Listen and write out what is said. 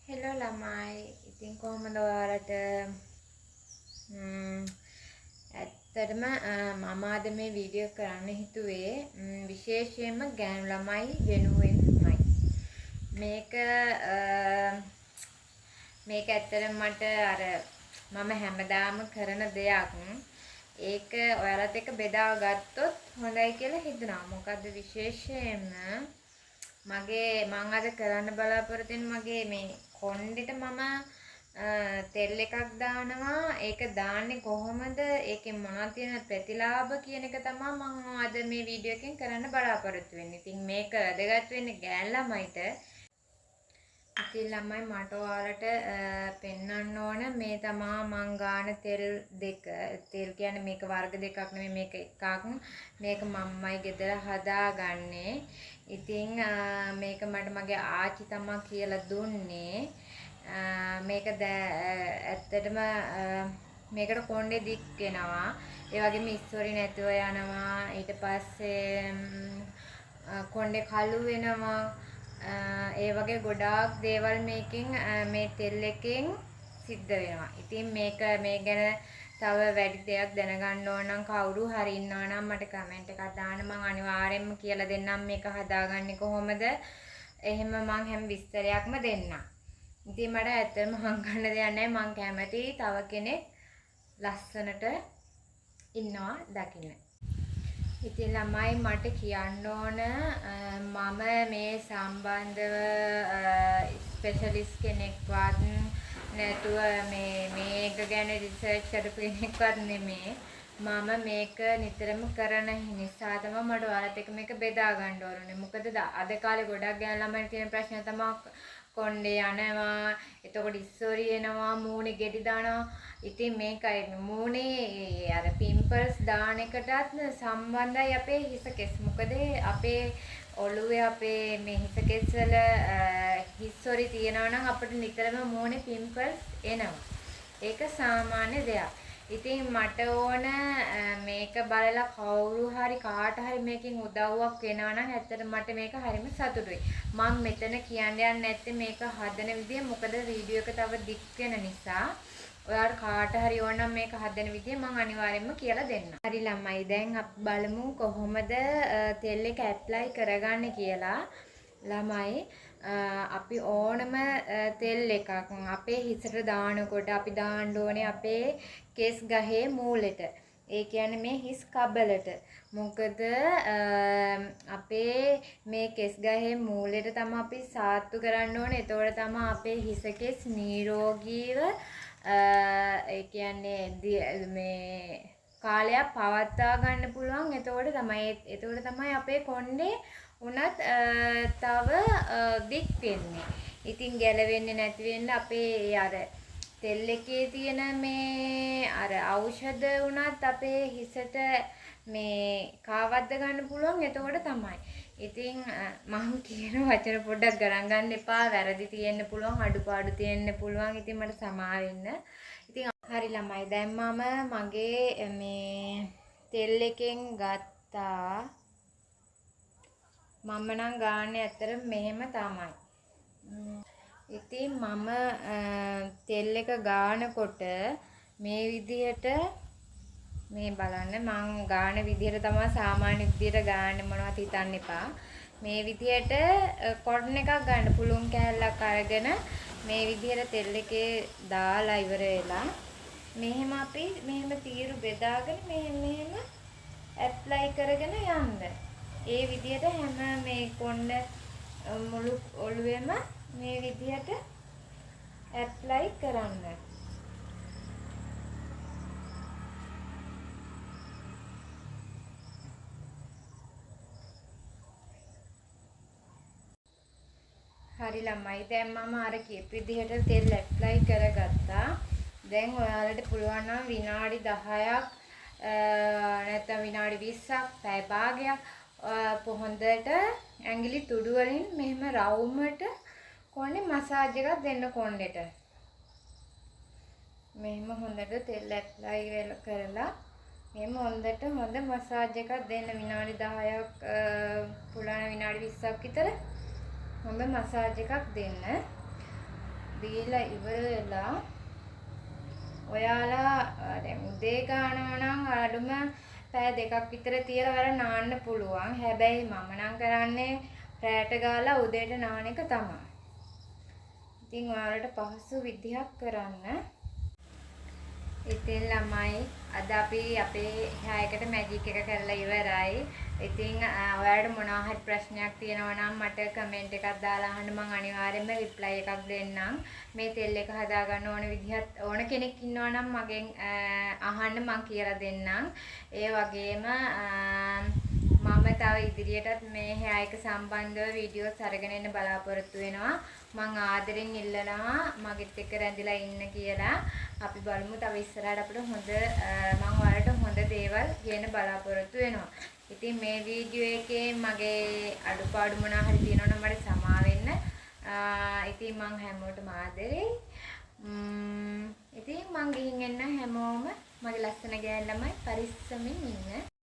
Hello ළමයි. ඉතින් කොහොමද ඔයාලට ඇත්තටම මම අද මේ වීඩියෝ කරන්න හිතුවේ විශේෂයෙන්ම ගෑනු ළමයි වෙනුවෙන්මයි. මේක ඇත්තටම මට අර මම හැමදාම කරන දෙයක්. ඒක ඔයාලත් එක්ක බෙදා ගත්තොත් හොඳයි කියලා හිතුණා. මොකද විශේෂයෙන්ම මම අද කරන්න බලාපොරොත්තු වෙන මගේ මේ කොණ්ඩෙට මම තෙල් එකක් දානවා. ඒක දාන්නේ කොහොමද? ඒකෙන් මොනවද තියෙන ප්‍රතිලාභ කියන එක තමයි මම අද මේ වීඩියෝ එකෙන් කරන්න බලාපොරොත්තු වෙන්නේ. ඉතින් මේක වැදගත් වෙන්නේ ගෑන් ළමයිට. ඉතින් ළමයි මට ඔයාලට පෙන්වන්න ඕන මේ තමා මං ගාන තෙල් දෙක. තෙල් කියන්නේ මේක වර්ග දෙකක් නෙමෙයි, මේක එකක්. මේක මම්මයි ගෙදර හදාගන්නේ. ඉතින් මේක මට මගේ ආච්චි තමා කියලා දුන්නේ. මේක ඇත්තටම මේකට කොණ්ඩේ දික් වෙනවා. ඒ වගේම ඉස්සොරි නැතුව යනවා. ඊට පස්සේ කොණ්ඩේ කළු වෙනවා. ඒ වගේ ගොඩාක් දේවල් මේකෙන් මේ තෙල් එකෙන් සිද්ධ වෙනවා. ඉතින් මේ ගැන තව වැඩි දෙයක් දැනගන්න ඕන නම් කවුරු හරි ඉන්නවා නම් මට කමෙන්ට් එකක් දාන්න. මම අනිවාර්යයෙන්ම කියලා දෙන්නම් මේක හදාගන්නේ කොහොමද. එහෙම මම හැම විස්තරයක්ම දෙන්නම්. ඉතින් මට ඇත්තටම හංගන්න දෙයක් නැහැ. මම කැමති තව කෙනෙක් ලස්සනට ඉන්නවා දකින්න. ඉතින් ළමයි මට කියන්න ඕන මම මේ සම්බන්ධව ස්පෙෂලිස්ට් කෙනෙක්වත් නැතුව මේක ගැන රිසර්ච් කරපු කෙනෙක්වත් නෙමෙයි. මම මේක නිතරම කරන නිසා තමයි මට ඔයාලත් එක්ක මේක බෙදා ගන්න ඕනේ. මොකද අද කාලේ ගොඩක් ගෑනු ළමයින් තියෙන ප්‍රශ්න තමයි කොණ්ඩේ යනවා, එතකොට ඉස්සොරි එනවා, මූණේ ගෙඩි දානවා. ඉතින් මේකයි මූණේ අර පිම්පල්ස් දාන එකටත් සම්බන්ධයි අපේ හිස කෙස්. මොකද අපේ ඔළුවේ අපේ මේ හිස කෙස් වල හිස්සොරි තියනවා නම් අපිට නිතරම මූණේ පිම්පල්ස් එනවා. ඒක සාමාන්‍ය දෙයක්. ඉතින් මට ඕන මේක බලලා කවුරු හරි කාට හරි මේකෙන් උදව්වක් වෙනවා නම් ඇත්තට මට මේක හරිම සතුටුයි. මම මෙතන කියන්න යන්නේ නැත්තේ මේක හදන විදිය. මොකද වීඩියෝ එක තව දික් වෙන නිසා. ඔයාලට කාට හරි ඕන නම් මේක හදන විදිය මම අනිවාර්යයෙන්ම කියලා දෙන්නම්. හරි ළමයි දැන් අපි බලමු කොහොමද තෙල් එක ඇප්ලයි කරගන්නේ කියලා. ළමයි අපි ඕනම තෙල් එකක් අපේ හිසට දානකොට අපි දාන්න ඕනේ අපේ කෙස් ගහේ මූලෙට. ඒ කියන්නේ මේ හිස් කබලට. මොකද අපේ මේ කෙස් ගහේ මූලෙට තමයි අපි සාත්තු කරන්න ඕනේ. එතකොට තමයි අපේ හිස කෙස් නිරෝගීව ඒ කියන්නේ මේ කාලයක් පවත්වා ගන්න පුළුවන්. එතකොට තමයි අපේ කොණ්ඩේ උනත් තව දික් වෙන්නේ. ඉතින් ගැලවෙන්නේ නැති වෙන්න අපේ අර තෙල් එකේ තියෙන මේ අර ඖෂධ උනත් අපේ හිසට මේ කාවද්ද ගන්න පුළුවන්. එතකොට තමයි. ඉතින් මම කියන වචන පොඩ්ඩක් ගණන් ගන්න එපා. වැරදි තියෙන්න පුළුවන්, අඩුපාඩු තියෙන්න පුළුවන්. ඉතින් මට සමාව වෙන්න. ඉතින් හරි ළමයි දැන් මම මගේ මේ තෙල් එකෙන් ගත්තා. මම නම් ගාන්නේ ඇත්තට මෙහෙම තමයි. ඉතින් මම තෙල් එක ගානකොට මේ විදිහට මේ බලන්න මං ගාන විදිහට තමයි සාමාන්‍ය විදිහට ගාන්නේ. මොනවද හිතන්න එපා. මේ විදිහට කොටන් එකක් ගන්න පුළුන් කෑල්ලක් අරගෙන මේ විදිහට තෙල් එකේ දාලා ඉවර වෙලා මෙහෙම අපි මෙහෙම තීරු බෙදාගෙන මෙහෙම ඇප්ලයි කරගෙන යන්න. ඒ විදිහට හැම මේ කොණ්ඩ මුළු ඔළුවෙම මේ විදිහට ඇප්ලයි කරන්න. හරි ළමයි දැන් මම අර කියපු විදිහට තෙල් ඇප්ලයි කරගත්තා. දැන් ඔයාලට පුළුවන් නම් විනාඩි 10ක් නැත්නම් විනාඩි 20ක් පැය භාගයක් හොඳට ඇඟිලි තුඩු වලින් මෙහෙම රවුමට කොණ්ඩේ මසාජ් එකක් දෙන්න කොණ්ඩෙට. මෙහෙම හොඳට තෙල් ඇප්ලයි කරලා මෙහෙම හොඳ මසාජ් එකක් දෙන්න විනාඩි 10ක් පුළුවන් විනාඩි 20ක් විතර හොඳ මසාජ් එකක් දෙන්න. දීලා ඉවර වෙලා ඔයාලා දැන් උදේ ගන්නවා නම් අඩුම පැය දෙකක් විතර තියලා ඔයාලා නාන්න පුළුවන්. හැබැයි මම නම් කරන්නේ රැට ගාලා උදේට නාන එක තමයි. ඉතින් ඔයාලට පහසු විදිහක් කරන්න. ඉතින් ළමයි අද අපි අපේ හයකට මැජික් එක කරලා ඉවරයි. ඉතින් ඔයාලට මොනවා හරි ප්‍රශ්නයක් තියෙනවා නම් මට කමෙන්ට් එකක් දාලා අහන්න මම අනිවාර්යයෙන්ම රිප්ලයි එකක් දෙන්නම්. මේ තෙල් එක හදාගන්න ඕන විදිහත් ඕන කෙනෙක් ඉන්නවා නම් මගෙන් අහන්න මම කියලා දෙන්නම්. ඒ වගේම මම තව ඉදිරියටත් මේ hair එක සම්බන්ධව වීඩියෝස් අරගෙන එන්න බලාපොරොත්තු වෙනවා. මම ආදරෙන් ඉල්ලනවා මගෙත් එක්ක රැඳිලා ඉන්න කියලා. අපි බලමු තව ඉස්සරහට අපිට හොඳ මම ඔයාලට හොඳ දේවල් කියන බලාපොරොත්තු වෙනවා. ඉතින් මේ වීඩියෝ එකේ මගේ අඩුපාඩු මොනවා හරි තියෙනවා නම් මට සමා වෙන්න. ඉතින් මම හැමෝටම ආදරෙයි. ඉතින් මම ගිහින් එන්න හැමෝම මගේ ලස්සන ගෑන් ළමයි පරිස්සමින් ඉන්න.